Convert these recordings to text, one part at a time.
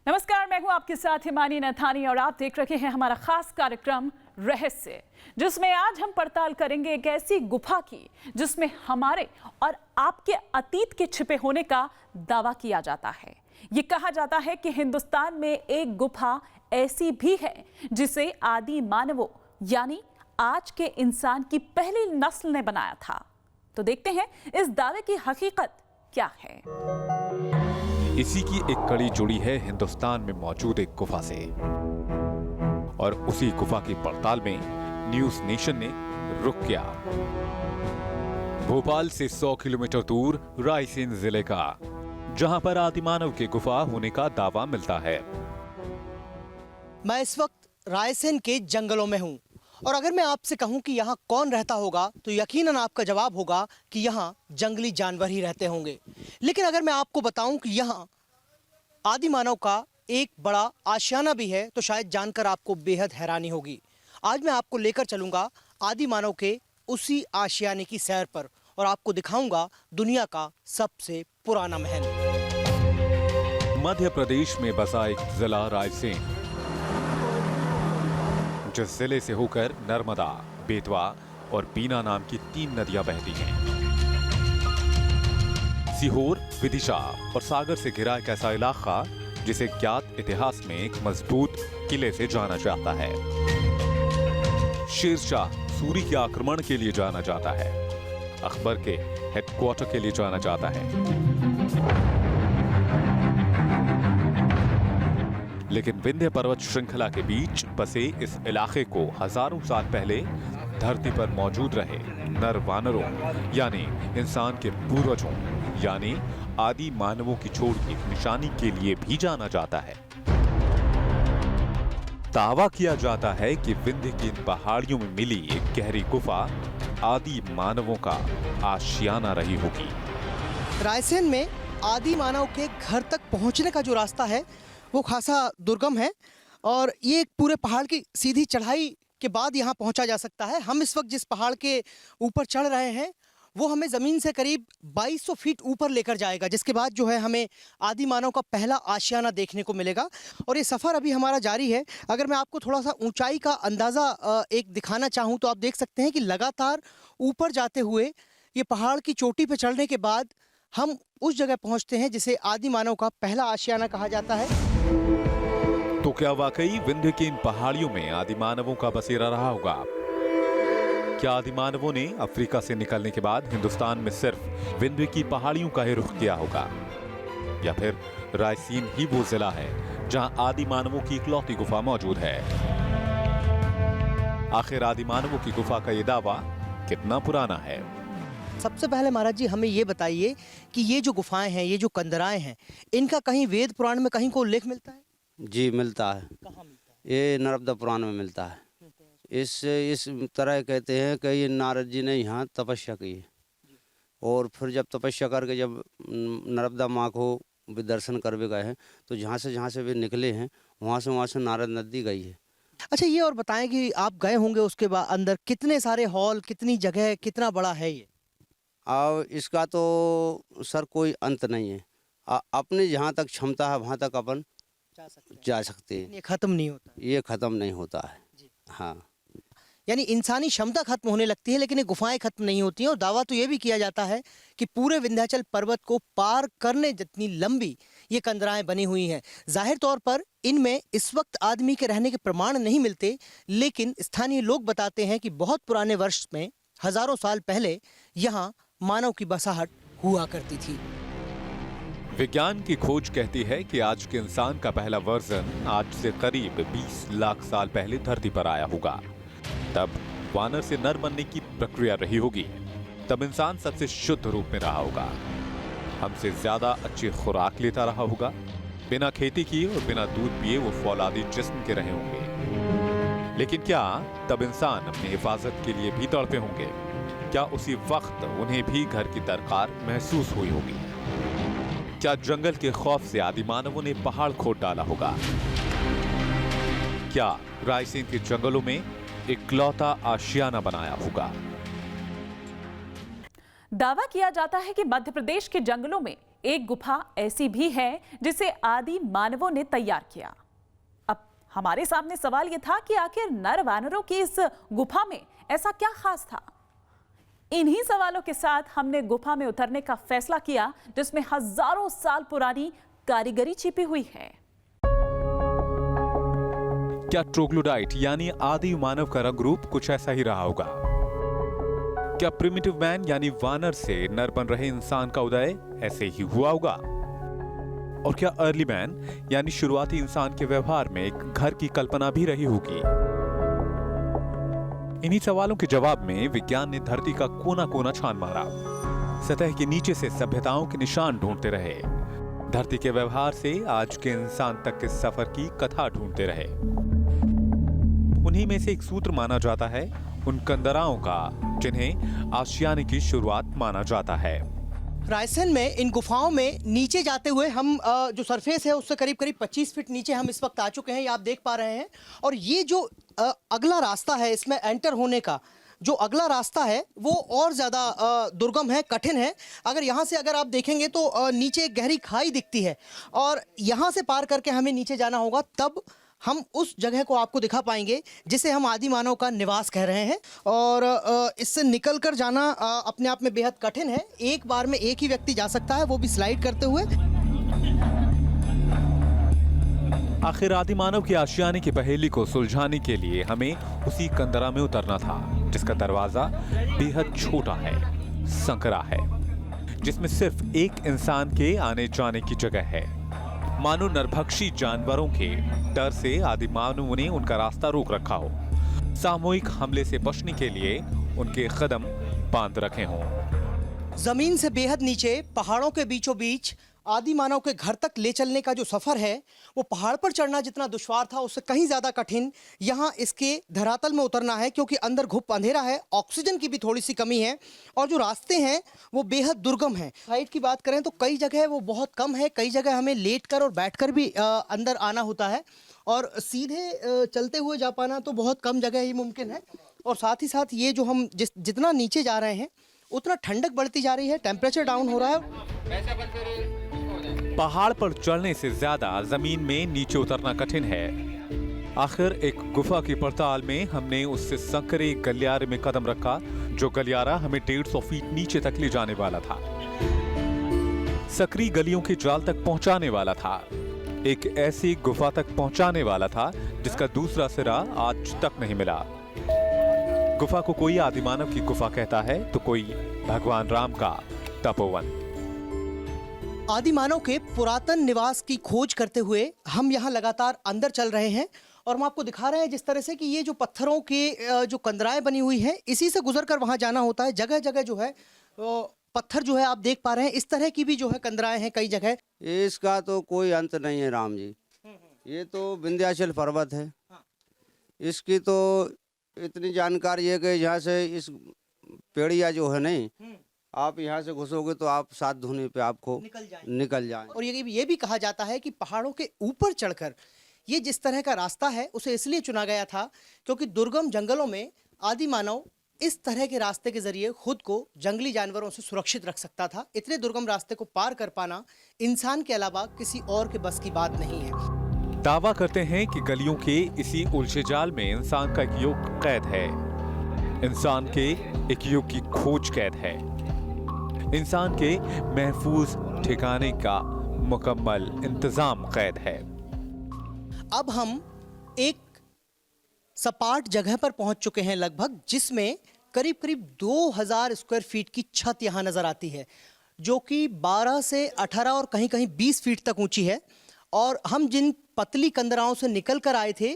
नमस्कार, मैं हूं आपके साथ हिमानी नथानी और आप देख रहे हैं हमारा खास कार्यक्रम रहस्य, जिसमें आज हम पड़ताल करेंगे एक ऐसी गुफा की जिसमें हमारे और आपके अतीत के छिपे होने का दावा किया जाता है। ये कहा जाता है कि हिंदुस्तान में एक गुफा ऐसी भी है जिसे आदि मानवों यानी आज के इंसान की पहली नस्ल ने बनाया था। तो देखते हैं इस दावे की हकीकत क्या है। इसी की एक कड़ी जुड़ी है हिंदुस्तान में मौजूद एक गुफा से, और उसी गुफा की पड़ताल में न्यूज नेशन ने रुक किया। भोपाल से 100 किलोमीटर दूर रायसेन जिले का, जहां पर आदिमानव की गुफा होने का दावा मिलता है। मैं इस वक्त रायसेन के जंगलों में हूं, और अगर मैं आपसे कहूं कि यहाँ कौन रहता होगा तो यकीनन आपका जवाब होगा कि यहाँ जंगली जानवर ही रहते होंगे। लेकिन अगर मैं आपको बताऊं कि यहाँ आदि मानव का एक बड़ा आशियाना भी है तो शायद जानकर आपको बेहद हैरानी होगी। आज मैं आपको लेकर चलूंगा आदि मानव के उसी आशियाने की सैर पर, और आपको दिखाऊंगा दुनिया का सबसे पुराना महल। मध्य प्रदेश में बसा एक जिला रायसेन, जिस जिले से होकर नर्मदा, बेतवा और बीना नाम की 3 नदियां बहती हैं। सीहोर, विदिशा और सागर से घिरा एक ऐसा इलाका जिसे ज्ञात इतिहास में एक मजबूत किले से जाना जाता है। शेरशाह सूरी के आक्रमण के लिए जाना जाता है, अकबर के हेडक्वार्टर के लिए जाना जाता है। लेकिन विंध्य पर्वत श्रृंखला के बीच बसे इस इलाके को हजारों साल पहले धरती पर मौजूद रहे नर वानरों यानी इंसान के पूर्वजों यानी आदि मानवों की छोड़ एक निशानी के लिए भी जाना जाता है। दावा किया जाता है कि विंध्य की इन पहाड़ियों में मिली एक गहरी गुफा आदि मानवों का आशियाना रही होगी। रायसेन में आदि मानव के घर तक पहुंचने का जो रास्ता है वो खासा दुर्गम है, और ये एक पूरे पहाड़ की सीधी चढ़ाई के बाद यहाँ पहुँचा जा सकता है। हम इस वक्त जिस पहाड़ के ऊपर चढ़ रहे हैं वो हमें ज़मीन से करीब 2200 फीट ऊपर लेकर जाएगा, जिसके बाद जो है हमें आदि मानव का पहला आशियाना देखने को मिलेगा। और ये सफ़र अभी हमारा जारी है। अगर मैं आपको थोड़ा सा ऊंचाई का अंदाज़ा एक दिखाना चाहूँ तो आप देख सकते हैं कि लगातार ऊपर जाते हुए ये पहाड़ की चोटी पर चढ़ने के बाद हम उस जगह पहुँचते हैं जिसे आदि मानव का पहला आशियाना कहा जाता है। तो क्या वाकई विंध्य की इन पहाड़ियों में आदि मानवों का बसेरा रहा होगा? क्या आदि मानवों ने अफ्रीका से निकलने के बाद हिंदुस्तान में सिर्फ विंध्य की पहाड़ियों का ही रुख किया होगा, या फिर रायसेन ही वो जिला है जहां आदि मानवों की इकलौती गुफा मौजूद है? आखिर आदि मानवों की गुफा का ये दावा कितना पुराना है? सबसे पहले महाराज जी हमें ये बताइए कि ये जो गुफाएं हैं, ये जो कंदराएं हैं, इनका कहीं वेद पुराण में कहीं को उल्लेख मिलता है? जी मिलता है। कहाँ मिलता है? ये नर्मदा पुराण में मिलता है। इस तरह कहते हैं कि ये नारद जी ने यहाँ तपस्या की है, और फिर जब तपस्या करके जब नर्मदा माँ को भी दर्शन करवे गए हैं तो जहाँ से वे निकले हैं वहाँ से नारद नदी गई है। अच्छा, ये और बताएं कि आप गए होंगे उसके बाद अंदर कितने सारे हॉल, कितनी जगह, कितना बड़ा है ये? अब इसका तो सर कोई अंत नहीं है। अपनी जहाँ तक क्षमता है वहाँ तक अपन जा सकते हैं। ये खत्म नहीं होता? ये खत्म नहीं होता है जी। हाँ, यानी इंसानी क्षमता खत्म होने लगती है लेकिन ये गुफाएं खत्म नहीं होती हैं। और दावा तो ये भी किया जाता है कि पूरे विंध्याचल पर्वत को पार करने जितनी लंबी ये कंदराएं बनी हुई हैं। जाहिर तौर पर इनमें इस वक्त आदमी के रहने के प्रमाण नहीं मिलते, लेकिन स्थानीय लोग बताते हैं कि बहुत पुराने वर्ष में हजारों साल पहले यहाँ मानव की बसाहट हुआ करती थी। विज्ञान की खोज कहती है कि आज के इंसान का पहला वर्जन आज से करीब 20 लाख साल पहले धरती पर आया होगा। तब वानर से नर बनने की प्रक्रिया रही होगी। तब इंसान सबसे शुद्ध रूप में रहा होगा, हमसे ज्यादा अच्छी खुराक लेता रहा होगा, बिना खेती किए और बिना दूध पिए वो फौलादी जिस्म के रहे होंगे। लेकिन क्या तब इंसान अपनी हिफाजत के लिए भी तड़पे होंगे? क्या उसी वक्त उन्हें भी घर की दरकार महसूस हुई होगी? क्या जंगल के खौफ से आदि मानवों ने पहाड़ खोद डाला होगा? क्या रायसेन के जंगलों में इकलौता आशियाना बनाया होगा? दावा किया जाता है कि मध्य प्रदेश के जंगलों में एक गुफा ऐसी भी है जिसे आदि मानवों ने तैयार किया। अब हमारे सामने सवाल यह था कि आखिर नर वानरों की इस गुफा में ऐसा क्या खास था। इन्हीं सवालों के साथ हमने गुफा में उतरने का फैसला किया, जिसमें हजारों साल पुरानी कारीगरी छिपी हुई है। क्या ट्रोग्लोडाइट यानी आदि मानव का रंग रूप कुछ ऐसा ही रहा होगा? क्या प्रिमिटिव मैन यानी वानर से नर बन रहे इंसान का उदय ऐसे ही हुआ होगा? और क्या अर्ली मैन यानी शुरुआती इंसान के व्यवहार में एक घर की कल्पना भी रही होगी? इन्हीं सवालों के जवाब में विज्ञान ने धरती का कोना कोना छान मारा। सतह के नीचे से सभ्यताओं के निशान ढूंढते रहे, धरती के व्यवहार से आज के इंसान तक के सफर की कथा ढूंढते रहे। उन्हीं में से एक सूत्र माना जाता है उन कंदराओं का जिन्हें आशियाने की शुरुआत माना जाता है। रायसेन में इन गुफाओं में नीचे जाते हुए हम जो सरफेस है उससे करीब करीब 25 फीट नीचे हम इस वक्त आ चुके हैं, ये आप देख पा रहे हैं। और ये जो अगला रास्ता है इसमें एंटर होने का, जो अगला रास्ता है वो और ज़्यादा दुर्गम है, कठिन है। अगर यहाँ से अगर आप देखेंगे तो नीचे एक गहरी खाई दिखती है और यहाँ से पार करके हमें नीचे जाना होगा, तब हम उस जगह को आपको दिखा पाएंगे जिसे हम आदि मानव का निवास कह रहे हैं। और इससे निकल कर जाना अपने आप में बेहद कठिन है। एक बार में एक ही व्यक्ति जा सकता है, वो भी स्लाइड करते हुए। आखिर आदि मानव की आशियाने की पहेली को सुलझाने के लिए हमें उसी कंदरा में उतरना था, जिसका दरवाजा बेहद छोटा है, संकरा है, जिसमें सिर्फ एक इंसान के आने जाने की जगह है। मानो नरभक्षी जानवरों के डर से आदि मानव ने उनका रास्ता रोक रखा हो, सामूहिक हमले से बचने के लिए उनके कदम बांध रखे हों। जमीन से बेहद नीचे पहाड़ों के बीचों बीच आदि मानव के घर तक ले चलने का जो सफर है वो पहाड़ पर चढ़ना जितना दुश्वार था उससे कहीं ज्यादा कठिन यहाँ इसके धरातल में उतरना है, क्योंकि अंदर घुप अंधेरा है, ऑक्सीजन की भी थोड़ी सी कमी है और जो रास्ते हैं वो बेहद दुर्गम हैं। हाइट की बात करें तो कई जगह वो बहुत कम है, कई जगह हमें लेटकर और बैठकर भी अंदर आना होता है और सीधे चलते हुए जा पाना तो बहुत कम जगह ही मुमकिन है। और साथ ही साथ ये जो हम जितना नीचे जा रहे हैं उतना ठंडक बढ़ती जा रही है, टेम्परेचर डाउन हो रहा है। पहाड़ पर चढ़ने से ज्यादा जमीन में नीचे उतरना कठिन है। आखिर एक गुफा की पड़ताल में हमने उससे संकरे गलियारे में कदम रखा, जो गलियारा हमें 150 फीट नीचे तक ले जाने वाला था, सकरी गलियों के जाल तक पहुंचाने वाला था, एक ऐसी गुफा तक पहुंचाने वाला था जिसका दूसरा सिरा आज तक नहीं मिला। गुफा को कोई आदिमानव की गुफा कहता है तो कोई भगवान राम का तपोवन। आदि मानव के पुरातन निवास की खोज करते हुए हम यहाँ लगातार अंदर चल रहे हैं और हम आपको दिखा रहे हैं जिस तरह से कि ये जो पत्थरों के जो कंदराएं बनी हुई हैं इसी से गुजर कर वहाँ जाना होता है। जगह जगह जो है पत्थर जो है आप देख पा रहे हैं, इस तरह की भी जो है कंदराएं हैं कई जगह। इसका तो कोई अंत नहीं है राम जी, ये तो विंध्याचल पर्वत है। इसकी तो इतनी जानकारी है कि यहाँ से इस पेड़िया जो है नहीं, आप यहाँ से घुसोगे तो आप 7 धुने पे आपको निकल जाए। और ये भी कहा जाता है कि पहाड़ों के ऊपर चढ़कर ये जिस तरह का रास्ता है उसे इसलिए चुना गया था क्योंकि दुर्गम जंगलों में आदि मानव इस तरह के रास्ते के जरिए खुद को जंगली जानवरों से सुरक्षित रख सकता था। इतने दुर्गम रास्ते को पार कर पाना इंसान के अलावा किसी और के बस की बात नहीं है। दावा करते हैं कि गलियों के इसी उलझे जाल में इंसान का एक युग कैद है, इंसान के एक युग की खोज कैद है, इंसान के महफूज ठिकाने का मुकम्मल इंतजाम कैद है। अब हम एक सपाट जगह पर पहुंच चुके हैं लगभग, जिसमें करीब करीब 2000 स्क्वायर फीट की छत यहां नजर आती है, जो कि 12 से 18 और कहीं कहीं 20 फीट तक ऊंची है। और हम जिन पतली कंदराओं से निकल कर आए थे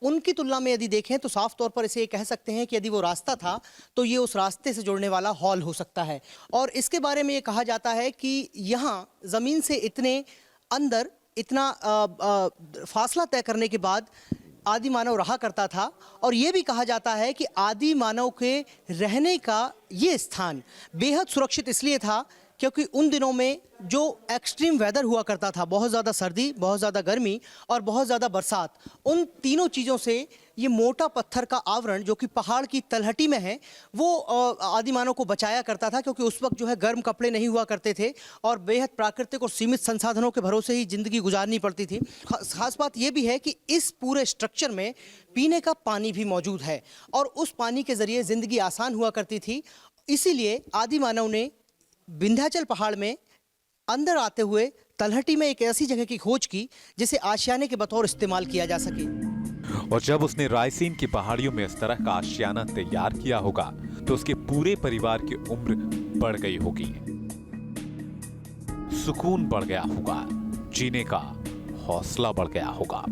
उनकी तुलना में यदि देखें तो साफ तौर पर इसे कह सकते हैं कि यदि वो रास्ता था तो ये उस रास्ते से जुड़ने वाला हॉल हो सकता है। और इसके बारे में ये कहा जाता है कि यहाँ ज़मीन से इतने अंदर इतना फासला तय करने के बाद आदि मानव रहा करता था। और ये भी कहा जाता है कि आदि मानव के रहने का ये स्थान बेहद सुरक्षित इसलिए था क्योंकि उन दिनों में जो एक्सट्रीम वेदर हुआ करता था, बहुत ज़्यादा सर्दी, बहुत ज़्यादा गर्मी और बहुत ज़्यादा बरसात, उन तीनों चीज़ों से ये मोटा पत्थर का आवरण जो कि पहाड़ की तलहटी में है वो आदिमानव को बचाया करता था, क्योंकि उस वक्त जो है गर्म कपड़े नहीं हुआ करते थे और बेहद प्राकृतिक और सीमित संसाधनों के भरोसे ही ज़िंदगी गुजारनी पड़ती थी। खास बात ये भी है कि इस पूरे स्ट्रक्चर में पीने का पानी भी मौजूद है और उस पानी के ज़रिए ज़िंदगी आसान हुआ करती थी। इसीलिए आदिमानव ने विंध्याचल पहाड़ में अंदर आते हुए तलहटी में एक ऐसी जगह की खोज की जिसे आशियाने के बतौर इस्तेमाल किया जा सके। और जब उसने रायसेन की पहाड़ियों में इस तरह का आशियाना तैयार किया होगा तो उसके पूरे परिवार की उम्र बढ़ गई होगी, सुकून बढ़ गया होगा, जीने का हौसला बढ़ गया होगा।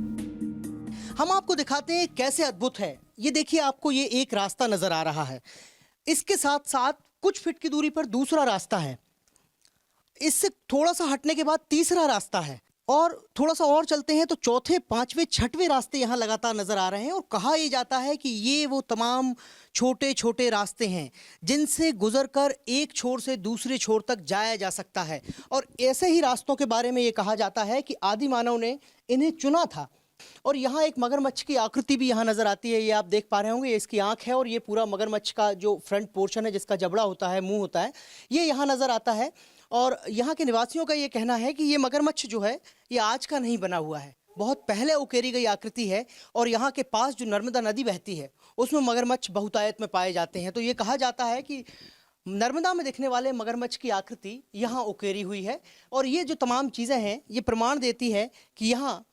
हम आपको दिखाते हैं कैसे अद्भुत है। ये देखिए, आपको ये एक रास्ता नजर आ रहा है, इसके साथ साथ कुछ फीट की दूरी पर दूसरा रास्ता है, इससे थोड़ा सा हटने के बाद तीसरा रास्ता है और थोड़ा सा और चलते हैं तो चौथे, पांचवें, छठवें रास्ते यहाँ लगातार नजर आ रहे हैं। और कहा यह जाता है कि ये वो तमाम छोटे छोटे रास्ते हैं जिनसे गुजरकर एक छोर से दूसरे छोर तक जाया जा सकता है। और ऐसे ही रास्तों के बारे में ये कहा जाता है कि आदिमानव ने इन्हें चुना था। और यहाँ एक मगरमच्छ की आकृति भी यहाँ नजर आती है, ये आप देख पा रहे होंगे, ये इसकी आंख है और ये पूरा मगरमच्छ का जो फ्रंट पोर्शन है, जिसका जबड़ा होता है, मुंह होता है, ये यहाँ नजर आता है। और यहाँ के निवासियों का ये कहना है कि ये मगरमच्छ जो है ये आज का नहीं बना हुआ है, बहुत पहले उकेरी गई आकृति है। और यहाँ के पास जो नर्मदा नदी बहती है उसमें मगरमच्छ बहुतायत में पाए जाते हैं। तो ये कहा जाता है कि नर्मदा में दिखने वाले मगरमच्छ की आकृति यहाँ उकेरी हुई है। और ये जो तमाम चीज़ें हैं ये प्रमाण देती है कि यहाँ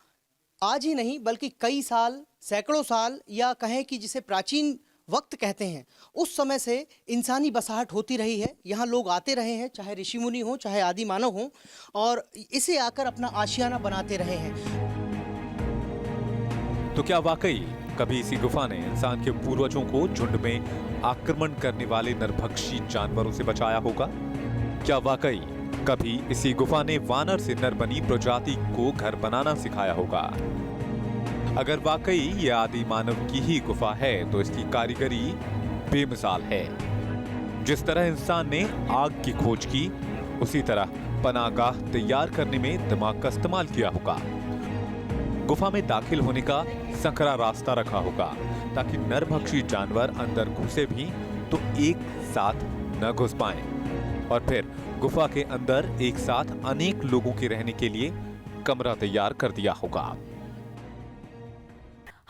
आज ही नहीं बल्कि कई साल, सैकड़ों साल, या कहें कि जिसे प्राचीन वक्त कहते हैं, उस समय से इंसानी बसाहट होती रही है। यहाँ लोग आते रहे हैं, चाहे ऋषि मुनि हों, चाहे आदि मानव हों, और इसे आकर अपना आशियाना बनाते रहे हैं। तो क्या वाकई कभी इसी गुफा ने इंसान के पूर्वजों को झुंड में आक्रमण करने वाले नरभक्षी जानवरों से बचाया होगा? क्या वाकई कभी इसी गुफा ने वानर से नर बनी प्रजाति को घर बनाना सिखाया होगा? अगर वाकई ये आदि मानव की ही गुफा है तो इसकी कारीगरी बेमिसाल है। जिस तरह इंसान ने आग की खोज की, उसी तरह पनाहगाह तैयार करने में दिमाग का इस्तेमाल किया होगा। गुफा में दाखिल होने का संकरा रास्ता रखा होगा ताकि नरभक्षी जानवर अंदर घुसे भी तो एक साथ न घुस पाएं। और फिर गुफा के अंदर एक साथ अनेक लोगों के रहने के लिए कमरा तैयार कर दिया होगा।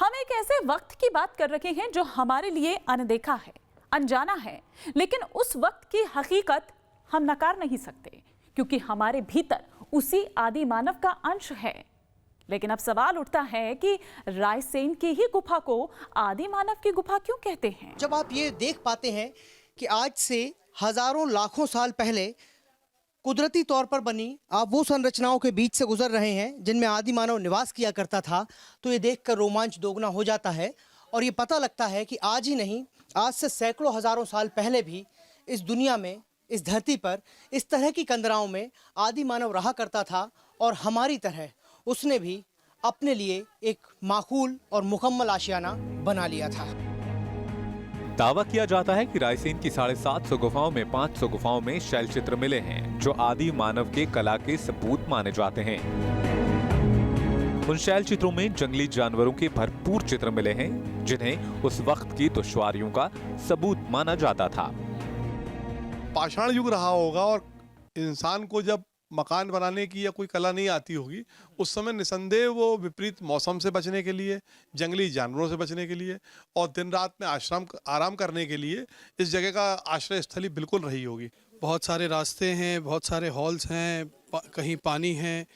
हम एक ऐसे वक्त की बात कर रहे हैं जो हमारे लिए अनदेखा है, अनजाना है, लेकिन उस वक्त की हकीकत हम नकार नहीं सकते क्योंकि हमारे भीतर उसी आदि मानव का अंश है। लेकिन अब सवाल उठता है कि रायसेन की ही गुफा को आदि मानव की गुफा क्यों कहते हैं? जब आप ये देख पाते हैं कि आज से हजारों लाखों साल पहले कुदरती तौर पर बनी आप वो संरचनाओं के बीच से गुजर रहे हैं जिनमें आदि मानव निवास किया करता था, तो ये देखकर रोमांच दोगुना हो जाता है। और ये पता लगता है कि आज ही नहीं, आज से सैकड़ों हजारों साल पहले भी इस दुनिया में, इस धरती पर, इस तरह की कंदराओं में आदि मानव रहा करता था और हमारी तरह उसने भी अपने लिए एक माकूल और मुकम्मल आशियाना बना लिया था। दावा किया जाता है कि रायसेन की 750 गुफाओं में 500 गुफाओं में शैल चित्र मिले हैं जो आदि मानव के कला के सबूत माने जाते हैं। उन शैल चित्रों में जंगली जानवरों के भरपूर चित्र मिले हैं जिन्हें उस वक्त की दुश्वारियों का सबूत माना जाता था। पाषाण युग रहा होगा और इंसान को जब मकान बनाने की या कोई कला नहीं आती होगी, उस समय निसंदेह वो विपरीत मौसम से बचने के लिए, जंगली जानवरों से बचने के लिए और दिन रात में आराम करने के लिए इस जगह का आश्रय स्थली बिल्कुल रही होगी। बहुत सारे रास्ते हैं, बहुत सारे हॉल्स हैं, कहीं पानी है,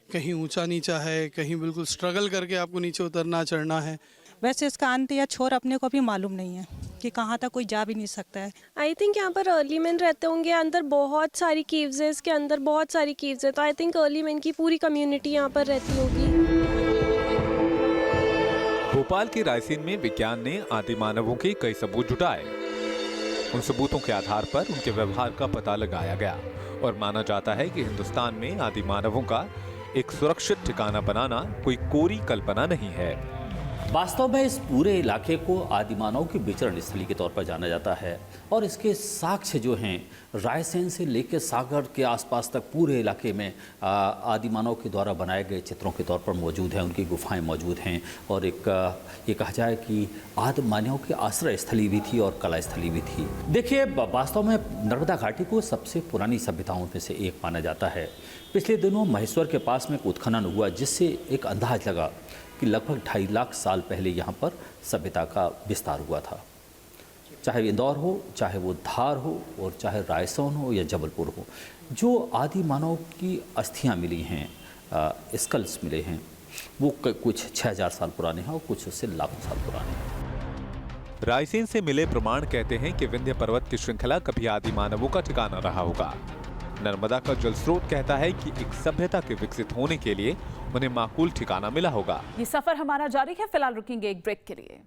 कहीं ऊंचा नीचा है, कहीं बिल्कुल स्ट्रगल करके आपको नीचे उतरना चढ़ना है। वैसे इसका अंत या छोर अपने को भी मालूम नहीं है कि कहाँ तक कोई जा भी नहीं सकता है। आई थिंक यहाँ पर अर्ली मैन रहते होंगे, अंदर बहुत सारी कीव्स है, इसके अंदर बहुत सारी कीव्स है, तो आई थिंक अर्ली मैन की पूरी कम्युनिटी यहाँ पर रहती होगी। भोपाल के रायसेन में विज्ञान ने आदि मानवों के कई सबूत जुटाए। उन सबूतों के आधार पर उनके व्यवहार का पता लगाया गया और माना जाता है कि हिंदुस्तान में आदि मानवों का एक सुरक्षित ठिकाना बनाना कोई कोरी कल्पना नहीं है। वास्तव में इस पूरे इलाके को आदिमानव की विचरण स्थली के तौर पर जाना जाता है और इसके साक्ष्य जो हैं रायसेन से लेकर सागर के आसपास तक पूरे इलाके में आदिमानव के द्वारा बनाए गए चित्रों के तौर पर मौजूद हैं, उनकी गुफाएं मौजूद हैं और एक ये कहा जाए कि आदिमानव की आश्रय स्थली भी थी और कला स्थली भी थी। देखिए, वास्तव में नर्मदा घाटी को सबसे पुरानी सभ्यताओं में से एक माना जाता है। पिछले दिनों महेश्वर के पास में एक उत्खनन हुआ जिससे एक अंदाज लगा कि लगभग 2.5 लाख साल पहले यहाँ पर सभ्यता का विस्तार हुआ था। चाहे इंदौर हो, चाहे वो धार हो और चाहे रायसेन हो या जबलपुर हो, जो आदि मानव की अस्थियाँ मिली हैं, स्कल्स मिले हैं, वो कुछ 6000 साल पुराने हैं और कुछ उससे लाखों साल पुराने हैं। रायसेन से मिले प्रमाण कहते हैं कि विंध्य पर्वत की श्रृंखला कभी आदि मानवों का ठिकाना रहा होगा। नर्मदा का जल स्रोत कहता है कि एक सभ्यता के विकसित होने के लिए उन्हें माकूल ठिकाना मिला होगा। ये सफर हमारा जारी है, फिलहाल रुकेंगे एक ब्रेक के लिए।